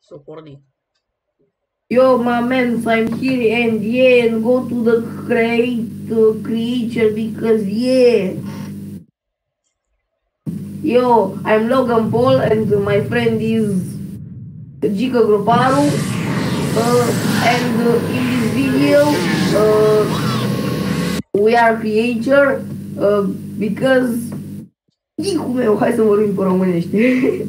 S-o pornit. Yo, my man, I'm here and yeah, and go to the creature because yeah. Yo, I'm Logan Paul and my friend is Gica Groparu. And in this video, we are creature because... Gicu meu, hai să vorbim pe românește.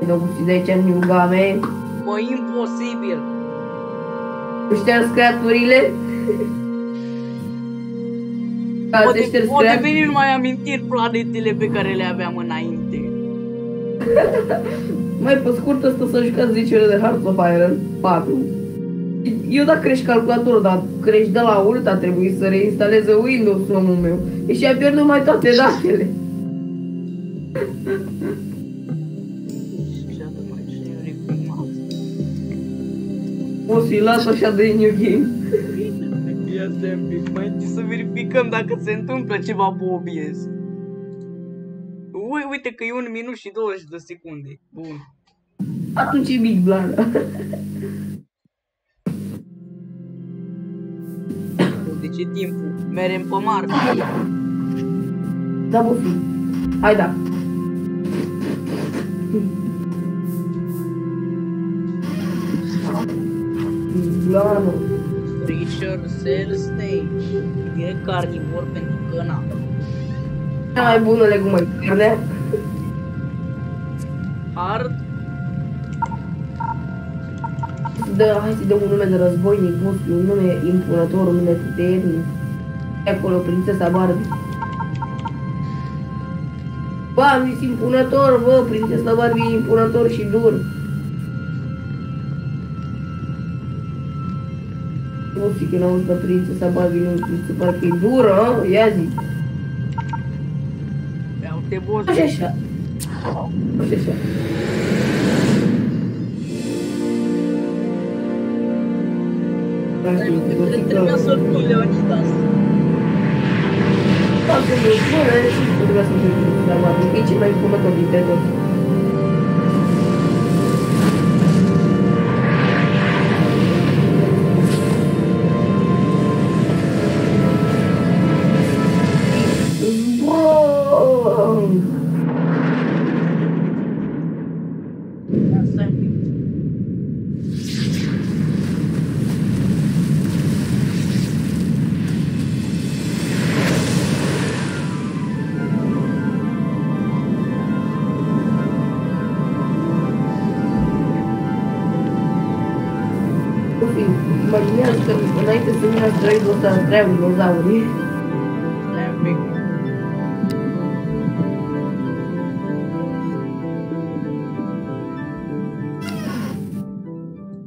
Nu știu de aici în game. Mă, imposibil! Ștergi creaturile? Poate veni numai amintiri planetele pe care le aveam înainte. Mai pe scurt ăsta să jucați 10 ore de Hearts of Iron 4. Eu dacă crești calculatorul, dar crești de la ult, a trebuit să reinstaleze Windows-ul omul meu. Și a pierdut mai toate datele. O să-i las așa de new game. Ia stai un pic, mai întâi să verificăm dacă se întâmplă ceva pe OBS. Uite că e 1 minut și 20 de secunde. Bun. Atunci e Big Blana. De ce timpul? Merem pe Marte. Da, bă, fi. Hai, da. Blana. Creature Cell Stage. E carnivor pentru că n-am. Cea mai bună legumă e carnea. Hard. Hai să-i dăm un nume de războinic, un nume impunător, un nume puternic. E acolo, prințesa Barbie. Bă, am zis impunător, bă, prințesa Barbie e impunător și dur. Nu știu că n-auzi că prințesa Barbie nu se pare că e dură, a? Ia zi. Ia-te boss. Așa, așa. Așa, așa. Trebuia să-l pun Leonidas. Da, să-l spune și trebuia să-l pun la Barbie, că e cel mai impunător dintre toți. Imaginează că înainte să vină asteroidul ăsta întreabă dinozaurii. Stai un pic.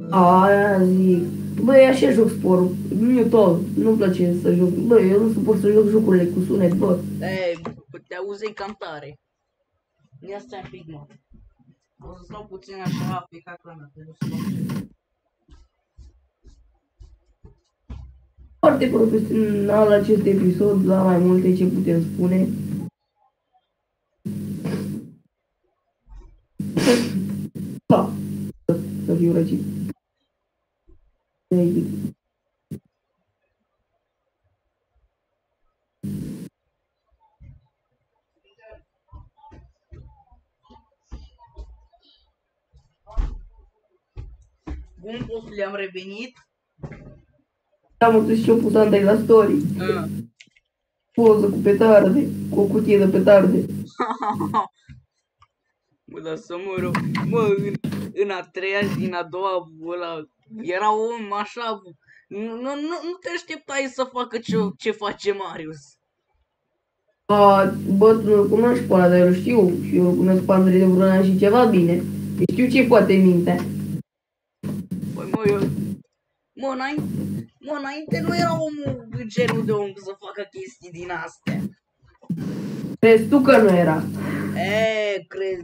Aia zic. Băi, așa joc sporul. Nu tot. Nu-mi place să joc. Băi, eu nu suport să joc jocurile cu sunet, bă. Ei, te auzi cam tare. Ia stai un pic, mă. O să stau puțin așa, pe cacana, te duc să mă. Foarte profesional acest episod, la mai multe ce putem spune. Da, să fiu răcit. Bun, postule, am revenit. Am întâlnit și eu pus Andrei la story. Poză cu petarde, cu o cutie de petarde. Mă, dar să mă rog. Mă, în a treia și în a doua, ăla, era om așa. Nu te așteptai să facă ce face Marius. Bă, tu nu-l cunoști pe ăla, dar eu știu. Și eu îl cunosc pe Andrei de vreun an și ceva bine. Știu ce poate mintea. Păi mă, eu... Mă, înainte nu era omul genul de om să facă chestii din astea. Crezi tu că nu era? Cred.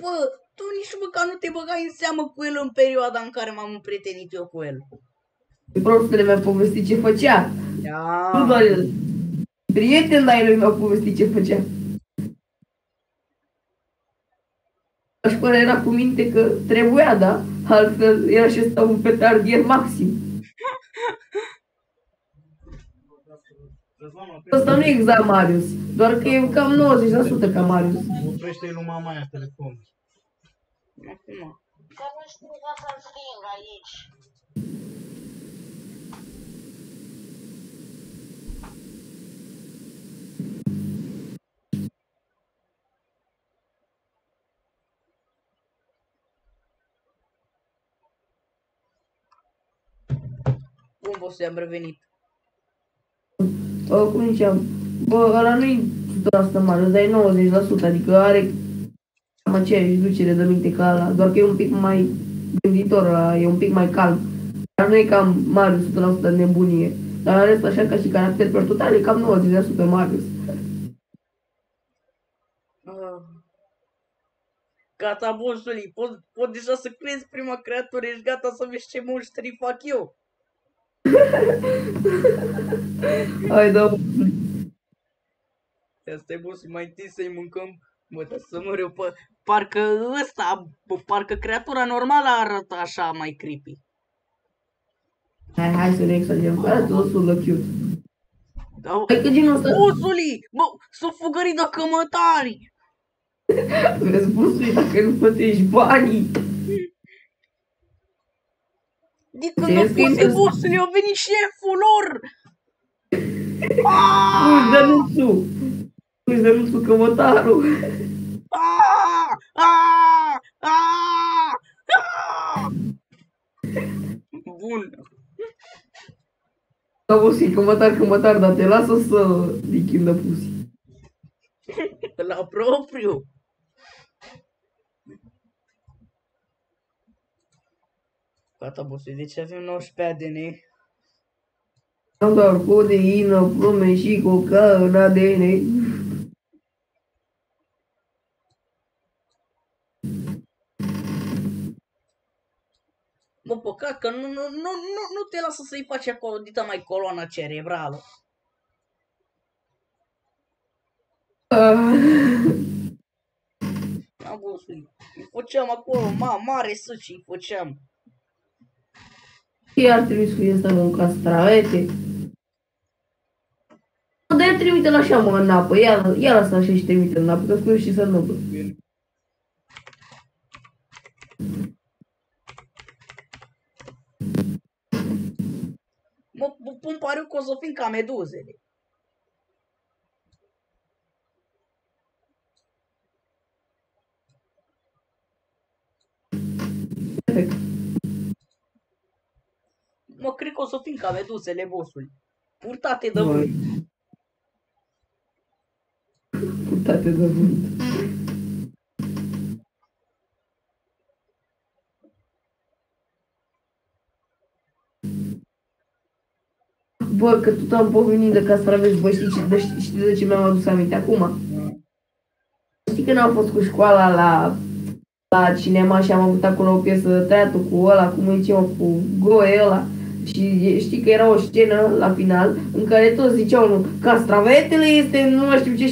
Bă, tu nici măcar nu te băgai în seamă cu el în perioada în care m-am împrietenit eu cu el. Prostele mi-a povestit ce făcea. Da. Nu doar el. Prieten de-ai lui mi-au povestit ce făcea. La școală era cu minte că trebuia, da? Altfel era și ăsta un petardier maxim. Ăsta nu e exact Marius, doar că e cam 90% ca Marius. Oprește-i lui mama aia telefonul. Acum. Că nu știu ca să-l sting aici. Bun, boss, am revenit. Cum ziceam, bă, ăla nu-i 100% Marius, dar e 90%, adică are cam aceeași ducere de minte ca ăla, doar că e un pic mai gânditor ăla, e un pic mai calm. Dar nu e cam Marius 100% de nebunie, dar în rest așa ca și caracter per total e cam 90% Marius. Gata, bossului, pot deja să crezi prima creatură, ești gata să vezi ce monștri fac eu. Hai, da. Asta e, boss, mai întâi să-i mâncăm. Bă, dar să mă reu, parcă ăsta, parcă creatura normală arată așa mai creepy. Hai să ne exagerăm, arată osul de cute. Da, Hai că genul ăsta, bossului, bă, s-o fugărit de cămătari. vezi, bossului, dacă nu plătești banii. De când au pus bossului, a venit șeful lor. Nu-și dă nuțul. Nu-și dă nuțul cămătarul. Bun. Da, bossui, cămătar, dar te lasă să lichim de pusi. La propriu. Gata, bossui, deci avem 19 ADN. Am doar codeină, prume și coca în ADN. Mă, păcat că nu te lasă să-i faci acolo dita mai coloana cerebrală. Da, bossui, îi făceam acolo, mare săci, îi făceam. Ce ar trebui să fie ăsta, mă, un castravete? Dar trimite-l așa, mă, în apă. Ia lasă așa și trimite în apă, că spune și se întâmplă. Mă pun pariu că o să fim ca meduzele. Perfect. Mă, cred că o să fim ca meduzele, bossului. Purtate de vânt. Purtate de vânt. Bă, că tot am pomenit de castraveți, bă, știi de ce mi-am adus aminte acum? Știi când am fost cu școala la cinema și am avut acolo o piesă de teatru cu ăla, cum îi zice, mă, cu Goe ăla. Și știi că era o scenă la final în care toți ziceau, nu, castravetele este, nu mai știu ce, 70%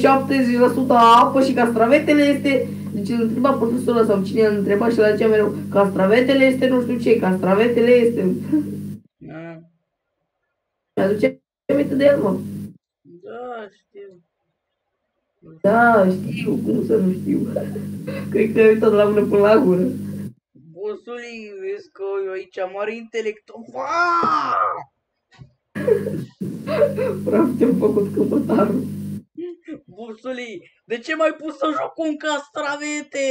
apă și castravetele este... Deci îl întreba profesorul ăla sau cine îl întreba și la zicea mereu, castravetele este nu știu ce, castravetele este... Mi-aduce aminte de el, mă. Da, știu. Da, știu, cum să nu știu. Cred că ai uitat la mână până la gură. Bossului, vezi că eu aici mare intelectual. Praf, te-am făcut căpătarul. Bossului, de ce m-ai pus să joc cu un castravete?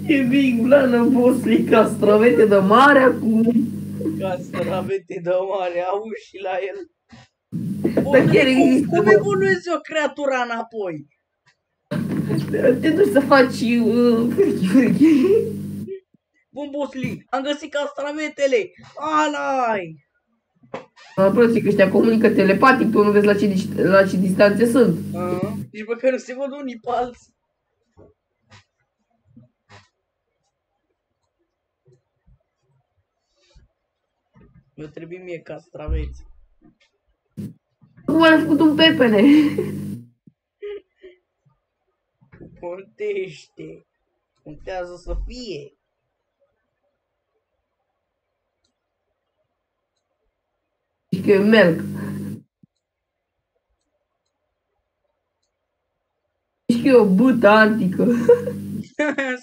E vingulană, bossului, castravete de mare acum. Castravete de mare, auzi și la el. Dar chiar Bossului, există, cum bă. evoluezi o creatura înapoi? Te duci să faci frichi. Bun, bossului, am găsit castravetele. Alai! Aproape că ăștia comunică telepatic, tu nu vezi la ce distanțe sunt. Nici măcar nu se văd unii pe alții. Mi-o trebuie mie castraveți. Acum am făcut un pepene. Contește. Contează să fie. Și că eu merg. Și că e o bută antică.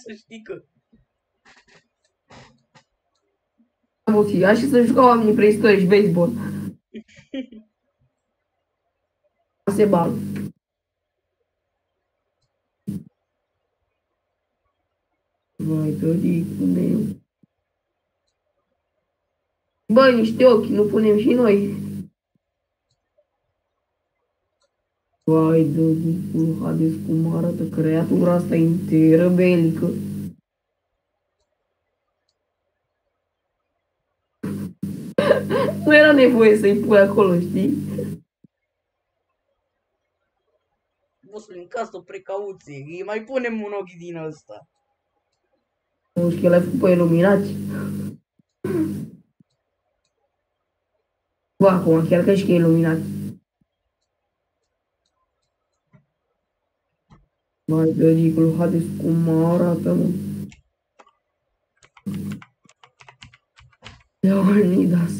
Să știi că... Ia și să jucau oamenii preistorici baseball. Baseball. Vai, tăticul meu. Băi, niște ochi, nu punem și noi. Vai, tăticul, haideți cum arată creatura asta interă belică. Nu era nevoie să-i pui acolo, știi? Bosule, în caz de precauție, îi mai punem un ochi din ăsta. Nu știu că l-ai făcut pe iluminați. Bă, acum chiar că și că e iluminat. Vai, tăticul, haideți cum arată, mă. Leonidas.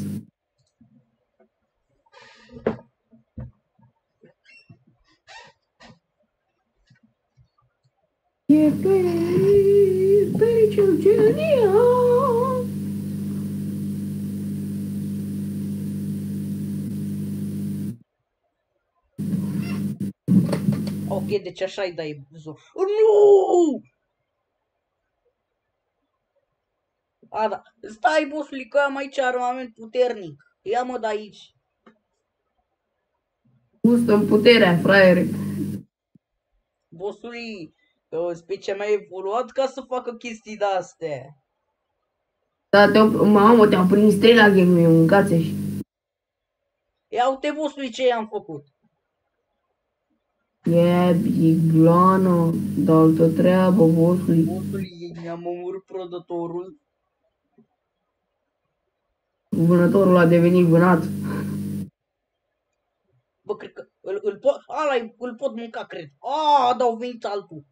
E pericel genial. Ok, deci așa-i dai zo. Nu! A, da. Stai, bosule, că am aici armament puternic. Ia-mă de aici. Gustă-mi puterea, fraiere. Bosule, specia mea a evoluat ca să facă chestii de-astea. Da, mamă, te-am prins 3 la game, un gațeș. Ia uite, bosule, ce i-am făcut. E biglană, de altă treabă, bosului. Bosule, mi-am omorât prădătorul. Vânătorul a devenit vânat. Bă, cred că îl pot, îl pot mânca, cred. A, dar au venit altul.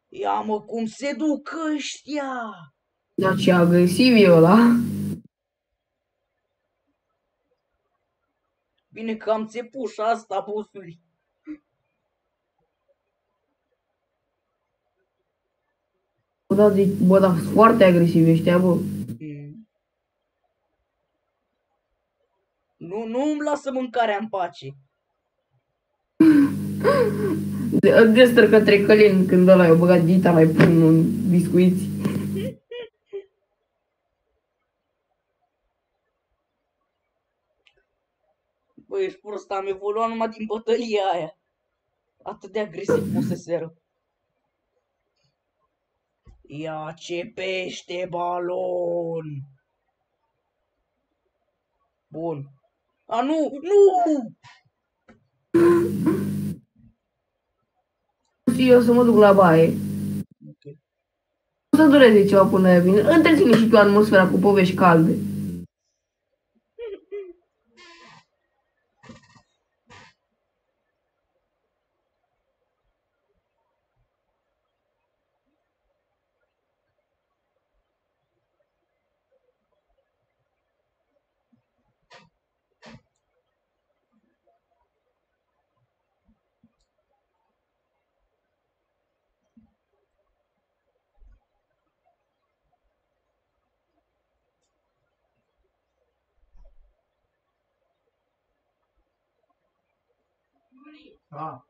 Ia mă, cum se duc ăștia. Dar ce agresiv e ăla. Bine că am țepușa asta, bosule. Bă, da, sunt foarte agresivi ăștia, bă. Nu îmi lasă mâncarea în pace. Destră către Călin când ăla i-a băgat dita mai pun în biscuiți. Băi, ești prost, am evoluat numai din bătălia aia. Atât de agresiv poseseră. Ia ce pește balon! Bun. A, nu! Nu! Și eu să mă duc la baie. Ok. O să dureze ceva până vine. Întreține și tu atmosfera cu povești calde. Ah,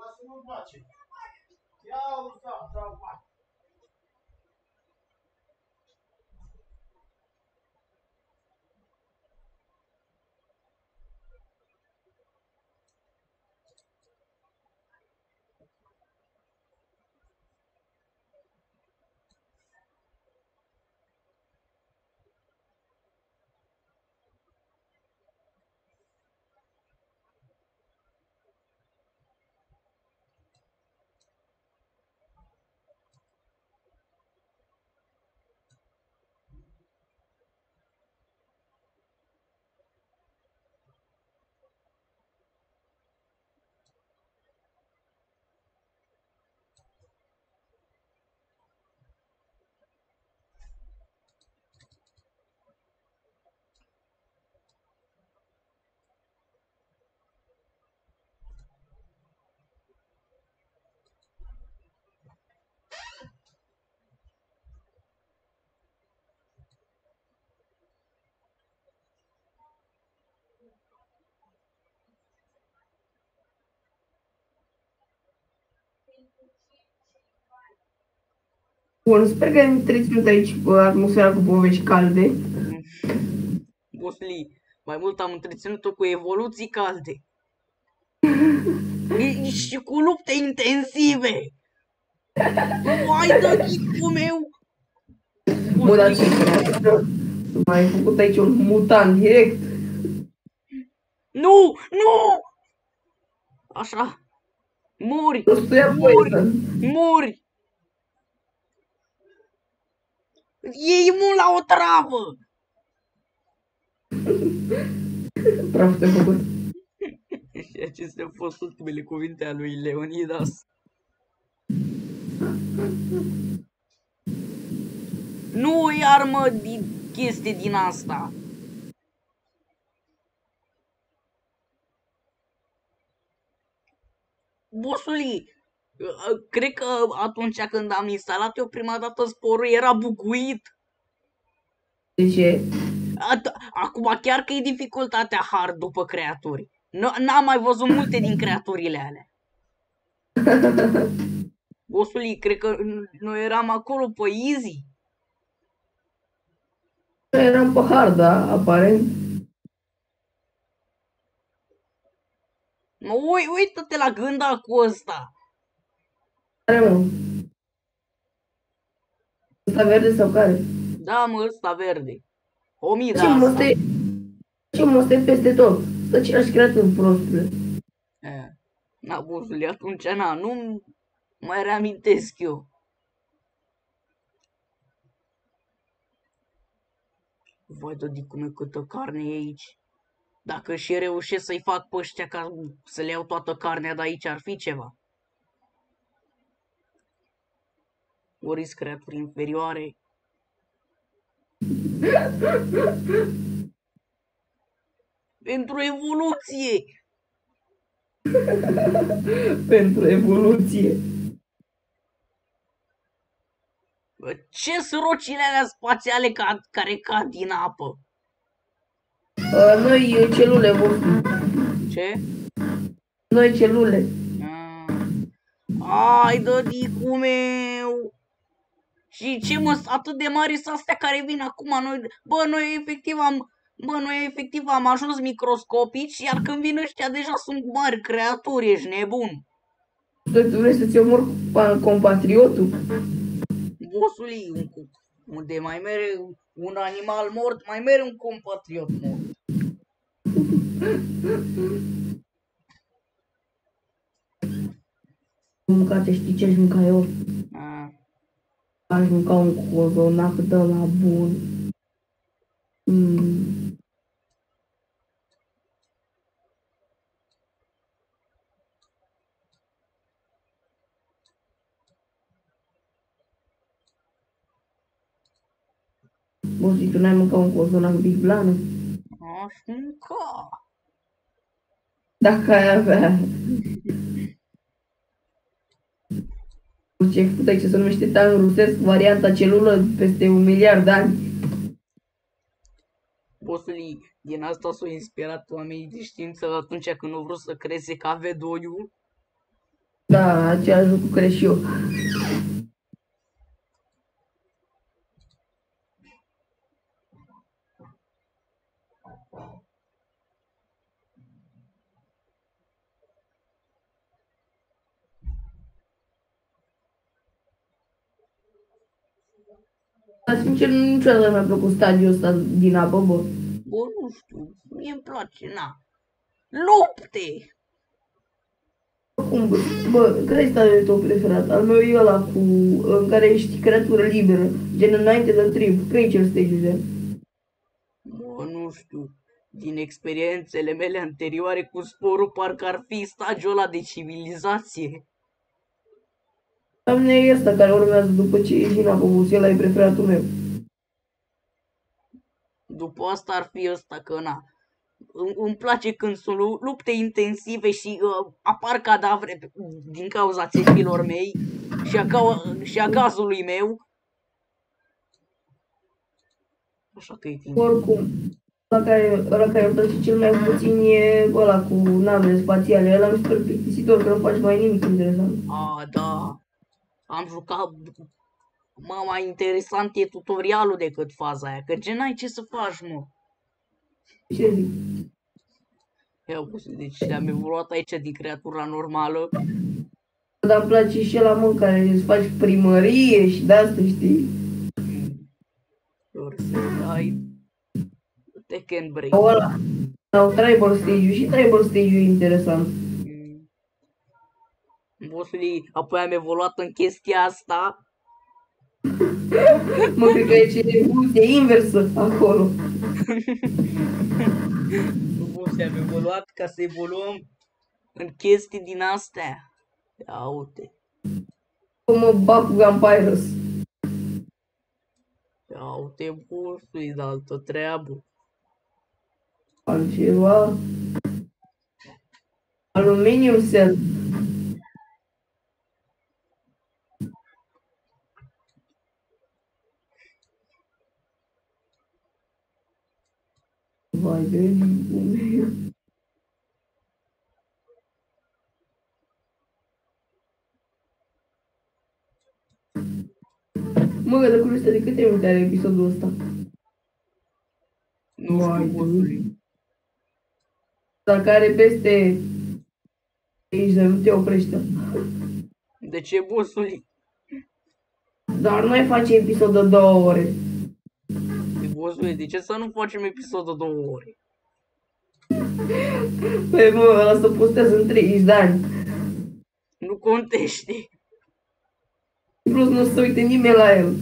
Lasă-mă pace. Ia-o, da, Bun, sper că ai întreținut aici cu atmosfera cu povești calde. Bosli, mai mult am întreținut-o cu evoluții calde. Și cu lupte intensive. Vai de chipul meu! Bă, dar ce creatură? M-ai făcut aici un mutant direct. Nu! Nu! Așa. Mori! O să ia Mori! poison. Mori! E imun la o travă! Praf te-a făcut. Și acestea au fost ultimele cuvinte ale lui Leonidas. Nu iar mă chestie din asta. Bosuli, cred că atunci când am instalat eu prima dată sporul era buguit. De ce? Acum chiar că e dificultatea hard după creaturi. N-am mai văzut multe din creaturile alea. Bosuli, cred că noi eram acolo pe easy. Eram pe hard, da, aparent. Mă, uită-te la gândacul ăsta. Care, mă? Ăsta verde sau care? Da, mă, ăsta verde. Omida Ce mă, asta. ce mă, stai peste tot. Stă același creatur, prostule. Na, Bosuli, atunci, nu mai reamintesc eu. Vai de cum câtă carne e aici. Dacă și reușesc să-i fac pe ăștia ca să le iau toată carnea de aici, ar fi ceva. Ori creaturi inferioare. Pentru evoluție! Pentru evoluție. Ce sunt rocile alea spațiale care cad din apă? Noi celule, vostru. Ce? Noi celule. Ai, dădicu meu! Și ce mă, atât de mari sunt astea care vin acum, noi efectiv am ajuns microscopici, iar când vin ăștia deja sunt mari creaturi, ești nebun. Tu vrei să-ți omori compatriotul? Bosului, unde mai mere un animal mort, mai mere un compatriot mort. Mâncate, știi ce aș mânca eu? Aș mânca un cozonac de la bun. Bă, zic, tu n-ai mâncat un cozonac Big Blană? Aș mânca. Dacă ai avea. Ce ai făcut aici, se numește tang rusesc, varianta celulă peste 1 miliard de ani. Bosului, din asta s-au inspirat oamenii de știință atunci când au vrut să creeze cavedoiul. Da, același lucru cred și eu. Dar sincer, niciodată mi-a plăcut stadiul ăsta din apă, bă. Bă, nu știu, mie îmi place, na. Lupte! Cum, bă, care e stadiul tău preferat? Al meu e ăla în care ești creatură liberă, gen înainte de trib, Creature Stage-ul. Bă, nu știu, din experiențele mele anterioare cu sporul, parcă ar fi stadiul ăla de civilizație. La mine e ăsta care urmează după ce ieși în apă, bă, ăla e preferatul meu. După asta ar fi ăsta, că na. Îmi place când sunt lupte intensive și apar cadavre din cauza țepilor mei și a gazului meu. Așa că e timp. Oricum, ăla care îmi place cel mai puțin e ăla cu navele spațiale. Ăla mi se pare plictisitor, că nu faci mai nimic interesant. Da. Am jucat. Mai interesant e tutorialul decât faza aia, că gen n-ai ce să faci, mă. Ce zic? Deci am evoluat aici din creatura normală. Dar îmi place și ăla, mă, care îți faci primărie și de-asta, știi? Ai Tekken Break. Ăla, sau Tribal Stage-ul, și Tribal Stage-ul e interesant. Bossului, apoi am evoluat în chestia asta. Mă, cred că e evoluție inversă acolo. Boss, am evoluat ca să evoluăm în chestii din astea. Ia uite. Mă bag cu Vampirus. Ia uite, bossului, de altă treabă. Altceva. Aluminium Cell. Vai de meu. Mă, de curiozitate, de câte minute are episodul ăsta? Nu știu, bossului. Dacă are peste 30 de minute, oprește. De ce, bossului? Dar noi face episod de 2 ore. Bossului, de ce să nu facem episodul 2 ore? Păi mă, ăla se postează în 30 de ani. Nu contește. Plus nu se uite nimeni la el.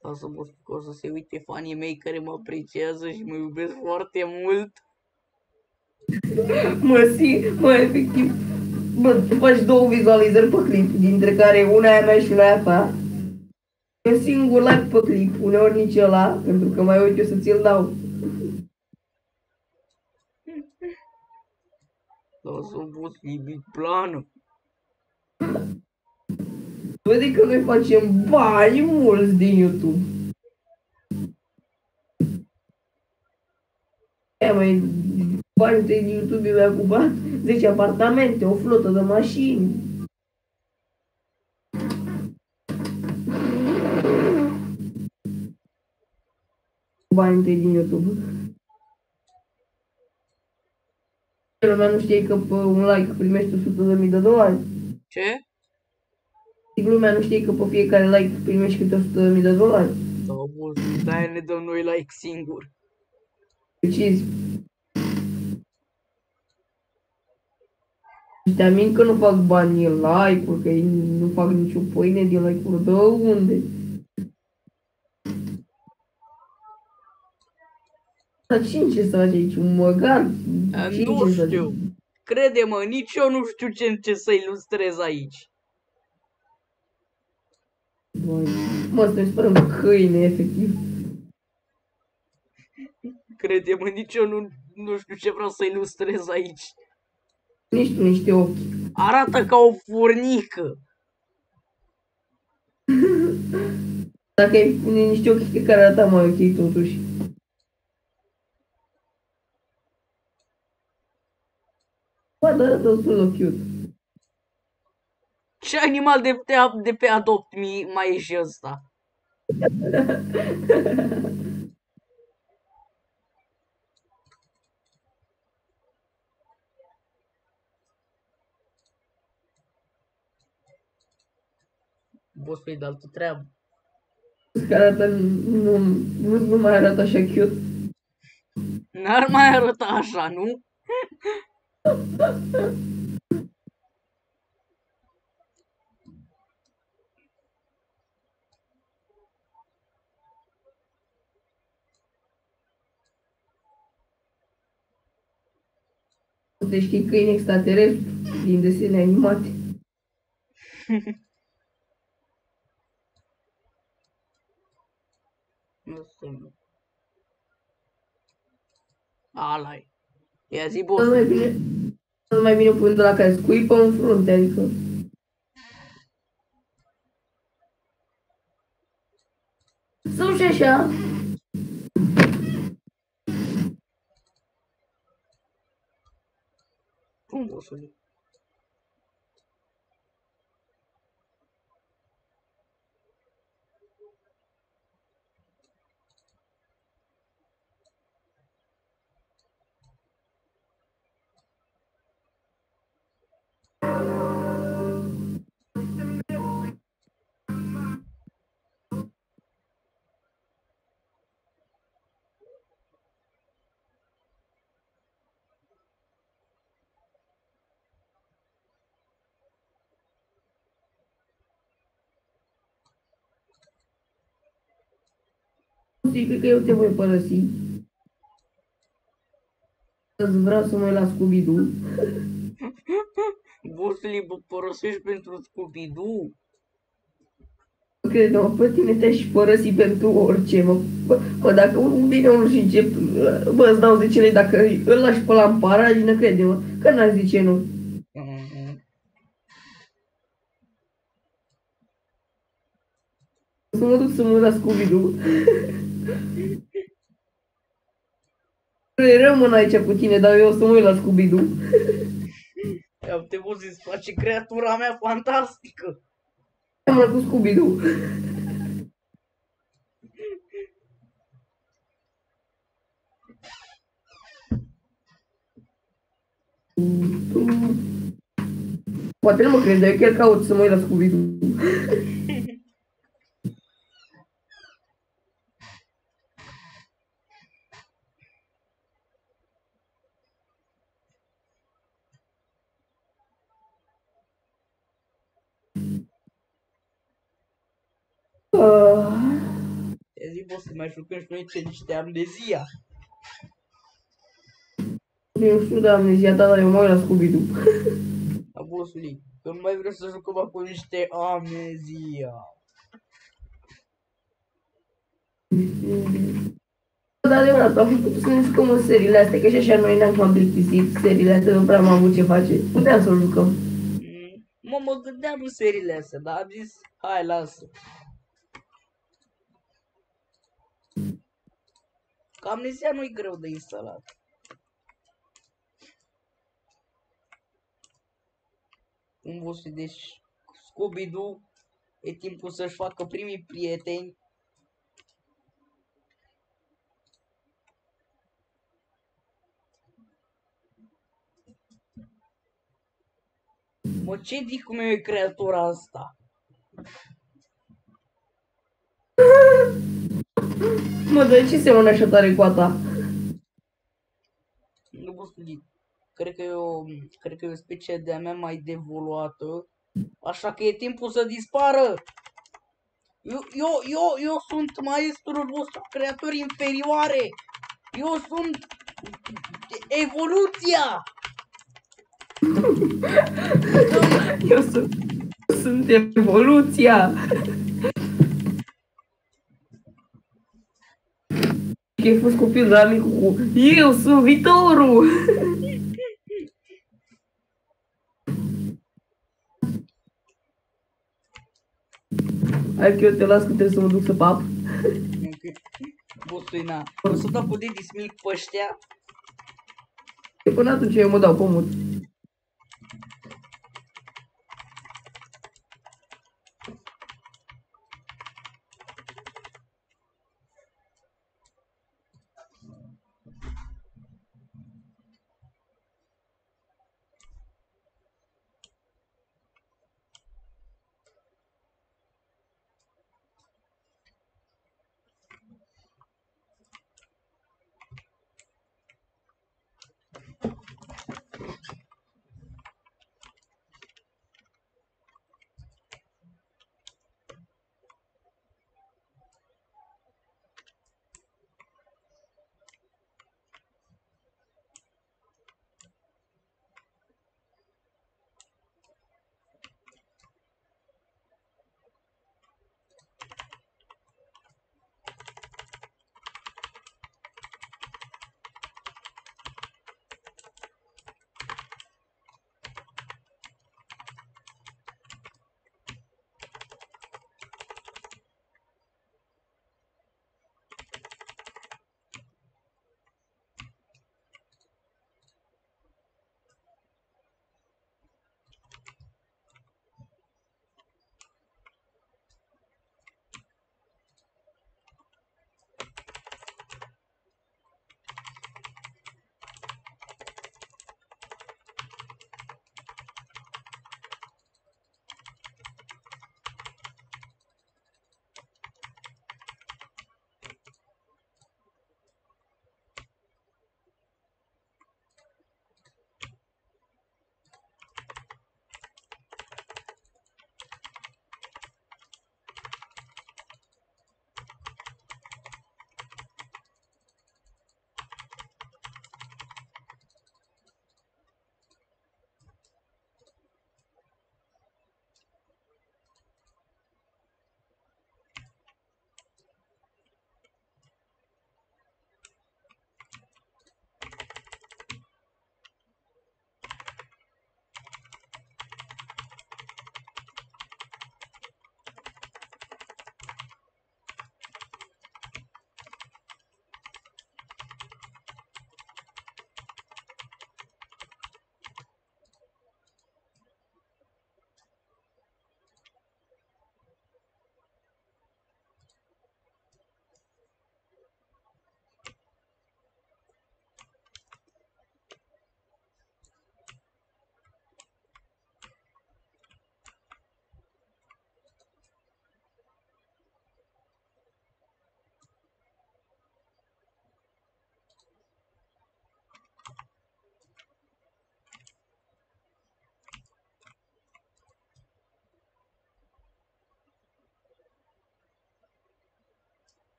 Lasă, boss, că o să se uite fanii mei care mă apreciază și mă iubesc foarte mult. Mă, efectiv. Bă, tu faci 2 vizualizări pe clip, dintre care una e a mea și una e a ta. Un singur like pe clip, uneori nici ăla, pentru că mai uit eu să ți-l dau. Lasă, boss, e plană. Vede că noi facem bani mulți din YouTube. Aia mai banii din YouTube mi-a ocupat 10 apartamente, o flotă de mașini. Banii din YouTube. Lumea nu știe că pe un like primești $100.000. Ce? Lumea nu știe că pe fiecare like primești câte $100.000. Da, bun, de-aia ne dăm noi like singur. Precis. Te amin că nu fac bani din like-uri, că ei nu fac nicio pâine din like-uri. De unde? Dar cine ce să faci aici? Un măgar? Nu știu. Crede-mă, nici eu nu știu ce să ilustrez aici. Mă, stai spărăm câine, efectiv. Crede-mă, nici eu nu știu ce vreau să ilustrez aici. Nici tu, niște ochi. Arată ca o furnică. Dacă ai pune niște ochi care arată mai ok totuși. Bă, dar arată destul de cute. Ce animal de pe adopt mai e și ăsta? Boss pe de altă treabă. Că arată, nu mai arată așa cute. N-ar mai arăta așa, nu? Te știi câini extraterestri din desene animate. Nu știu. Ala-i. Ia zi, Cel boss. mai bine pun de la care scuipă în frunte, adică. Sau și așa. Cum, bossule? Cred că eu te voi părăsi. Îți vreau să mă uit la Scooby-Doo. Bossule, părăsești pentru Scooby-Doo? Crede-mă, pe tine te-aș părăsi pentru orice, mă. Bă, dacă unul vine unul și încep, bă, îți dau 10 lei, dacă îl lași pe la în paragină, crede-mă, că n-aș zice nu. Să mă duc să mă uit la Scooby-Doo. Rămân aici cu tine, dar eu o să mă uit la Scooby-Doo. Ia te văd, îți place creatura mea fantastică. Am cu Scooby-Doo. Poate nu mă crezi, dar eu chiar caut să mă uit la Scooby-Doo. Ia zi, boss, să mai jucăm și noi niște amnezia. Eu nu știu de amnezia ta, dar eu mă uit la Scooby-Doo. Da, bossule, că nu mai vreau să jucăm acum niște amnezia. Da, adevărat, am fi putut să ne jucăm în seriile astea, că și așa noi ne-am cam plictisit seriile astea, nu prea am avut ce face. Puteam să o jucăm. Mă gândeam în seriile astea, dar am zis, hai, lasă. Că Amnesia nu-i greu de instalat. Un boss, deci Scooby-Doo e timpul să-și facă primii prieteni. Mă, ce dicu meu e creatura asta? Mă, de ce se așa tare cu a ta? Nu pot să zic. Cred că e o specie de-a mea mai devoluată. Așa că e timpul să dispară. Eu sunt maestrul vostru, creatori inferioare. Eu sunt evoluția. Eu sunt evoluția. Că ai fost copil la micu cu eu sunt viitorul. Hai că eu te las că trebuie să mă duc să pap. Bosuina, o să dau cu Daddy Smilk pe ăștia. Până atunci eu mă dau pe mut.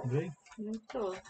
Vrei? Tot.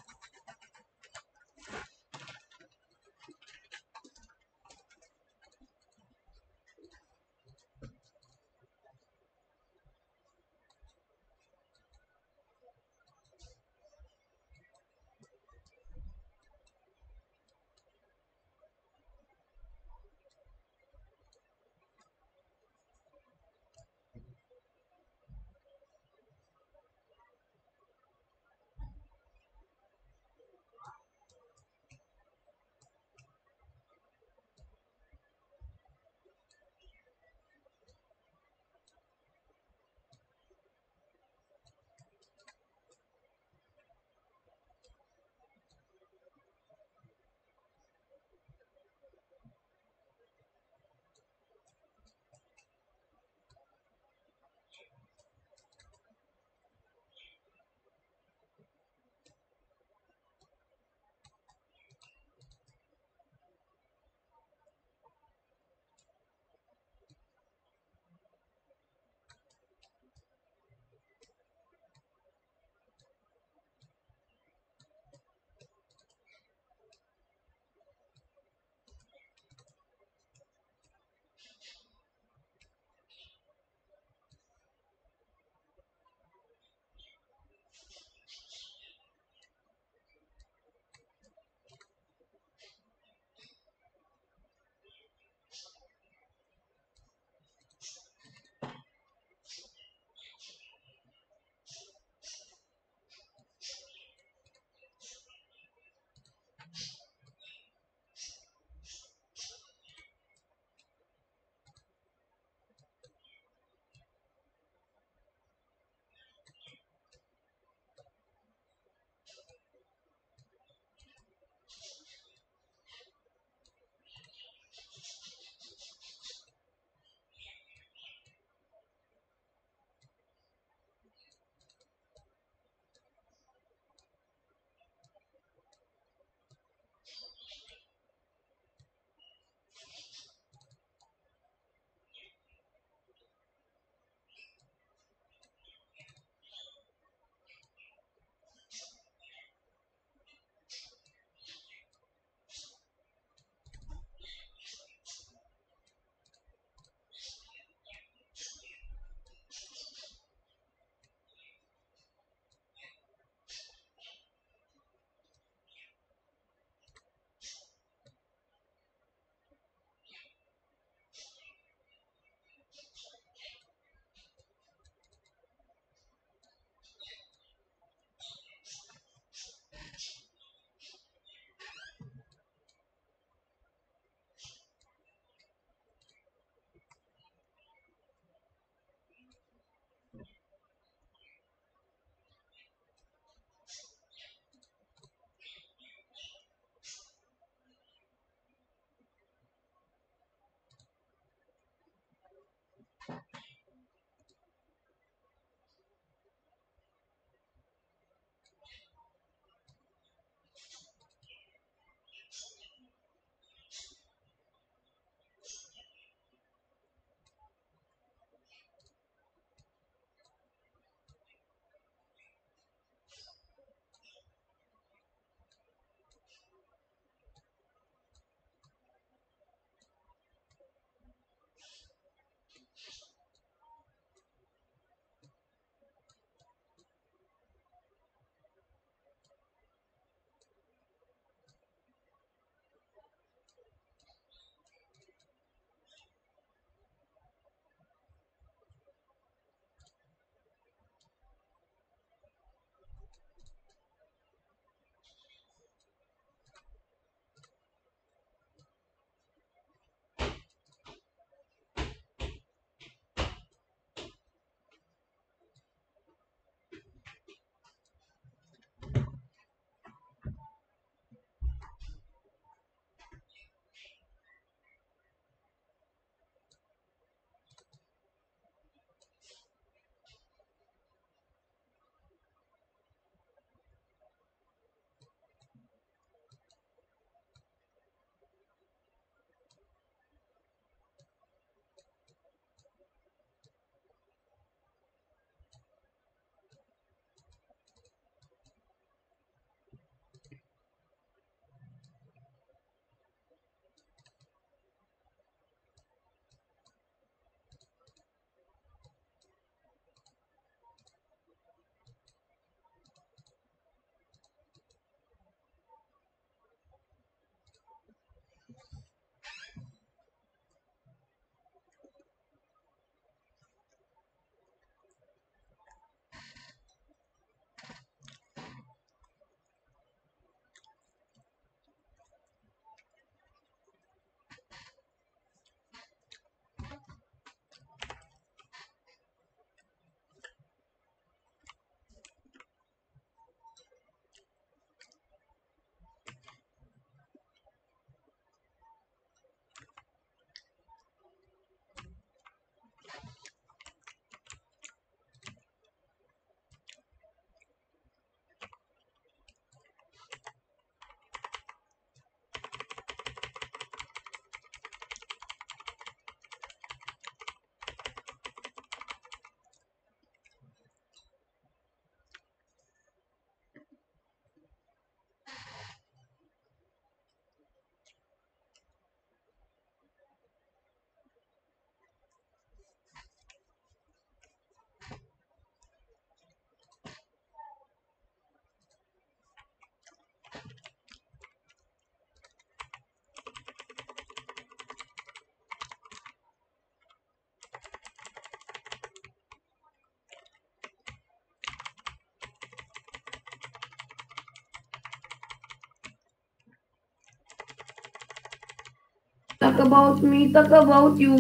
Talk about me, talk about you.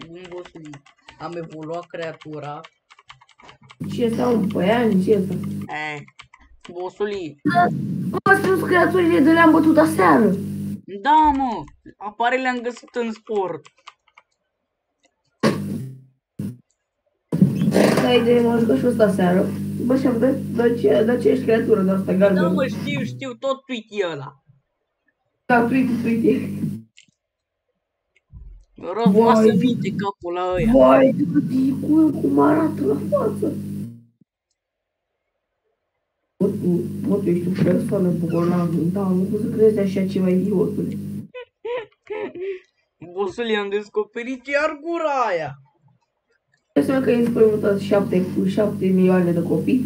Bun, bossule, am evoluat creatura. Ce asta, un băian, ce asta? Bossule, Mă, spus creaturile de le-am bătut aseară. da, mă, apare le-am găsit în sport. Ai de mă jucat și ăsta aseară. Bă, și-am dat, dar ce ești creatură de asta, Da, galbenă? mă, știu, tot tweet ăla. Da, tweet. Răvoasă minte capul la ăia. Vai, cum arată la față. Bă, tu ești o persoană bolnavă, da, nu pot să crezi așa ceva, idiotule. Bossule, am descoperit iar gura aia. Înseamnă că ai înspăimântat 7 milioane de copii?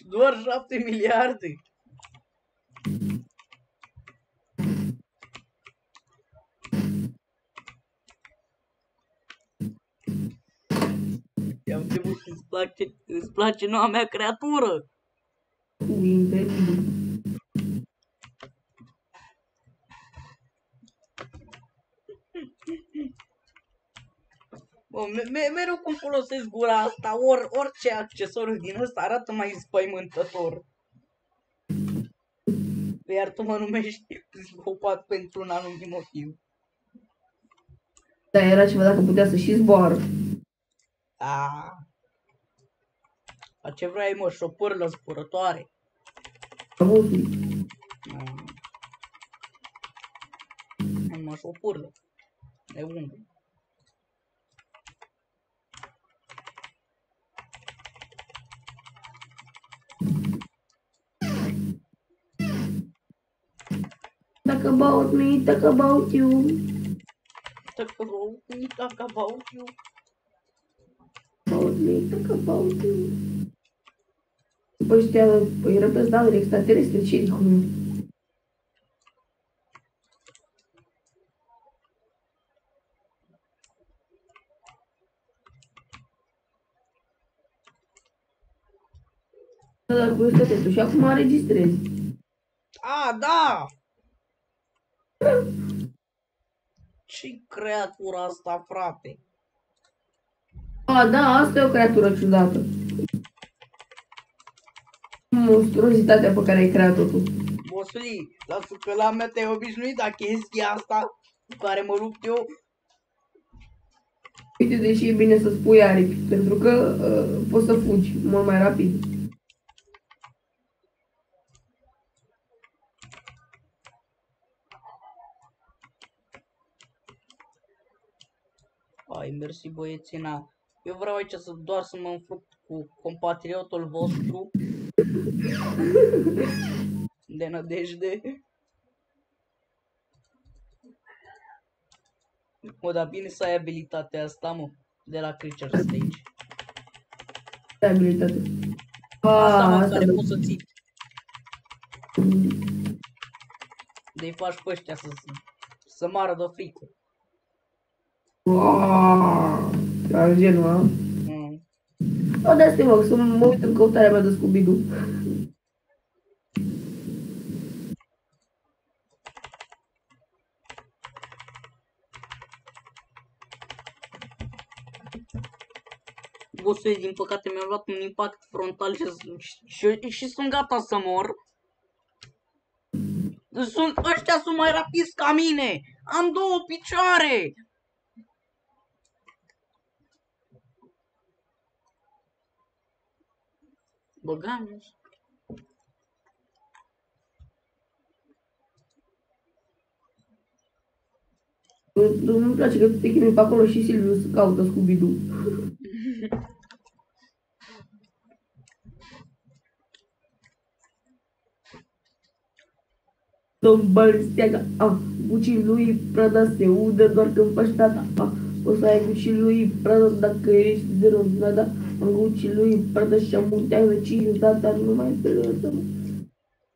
Doar 7 miliarde. Ia uite, bă, îți place noua mea creatură. Incredibil. Bă, mereu cum folosesc gura asta, orice accesoriu din ăsta arată mai înspăimântător. Iar tu mă numești psihopat pentru un anumit motiv. Da, era ceva dacă putea să și zboară. La ce vrei, mă, șopârlă zburătoare? Abuzi. Mă, șopârlă. De unde? Talk about me, talk about you. Talk about me, talk about you. About me, talk about you. După ăștia îi reprezentanții extraterestre, ce-i cu mine? Dar curiozitate, tu și acum înregistrezi. Da! Ce-i creatura asta, frate? Da, asta e o creatură ciudată. Monstruozitatea pe care ai creat-o tu. Bossuli, lasă că la mea te-ai obișnuit la chestia asta cu care mă lupt eu. Uite, deși e bine să spui aripi, pentru că poți să fugi mult mai rapid. Ai, mersi băiețina. Eu vreau aici doar să mă înfrupt cu compatriotul vostru de nădejde. Mă, dar bine să ai abilitatea asta, mă, de la Creature Stage. Ce abilitate? Asta, mă, Asta care da. poți să ții. De-i faci pe ăștia să mară de frică. Ca genul, a? Da, stai, mă, să mă uit în căutarea mea de Scooby-Doo. Bossule, din păcate mi-a luat un impact frontal și sunt gata să mor. Ăștia sunt mai rapizi ca mine! Am 2 picioare! Băgam. Nu-mi place că te chinui pe acolo și Silviu să caută Scooby-Doo. Domn Balenciaga, Gucci lui Prada se udă doar când faci tata. O să ai Gucci lui Prada dacă ești zero nada. Am Gucci lui Prada și am muntează 5 dar nu mai pelăsă.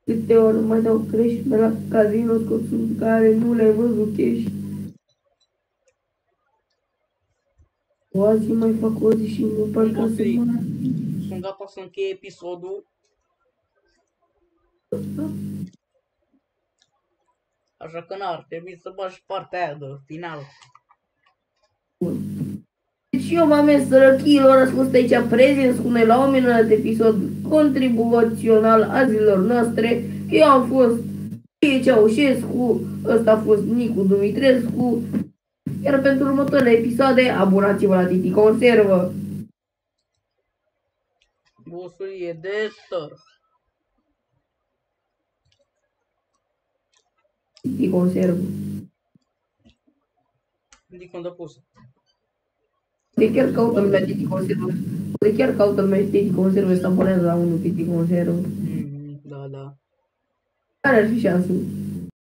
Câte ori mai dau crești pe la casino scoțuri care nu le-ai văzut cash. O azi mai fac o zi și nu parcă să mă... Sunt gata să încheie episodul. Așa că n-ar trebui să bagi partea aia de final. Deci eu, mame sărăchilor, ați fost aici prezenți cu noi la un minunat episod contribuțional a zilor noastre. Eu am fost Ție Ceaușescu, ăsta a fost Nicu Dumitrescu, iar pentru următoarele episoade, abonați-vă la Titi Conservă. Busulie de stăr. Titi Conservă. Dic unde pus. De chiar caută lumea Titi Conservă. De chiar caută lumea Titi Conservă și se abonează la unul Titi Conservă. Da, da. Care ar fi șansul?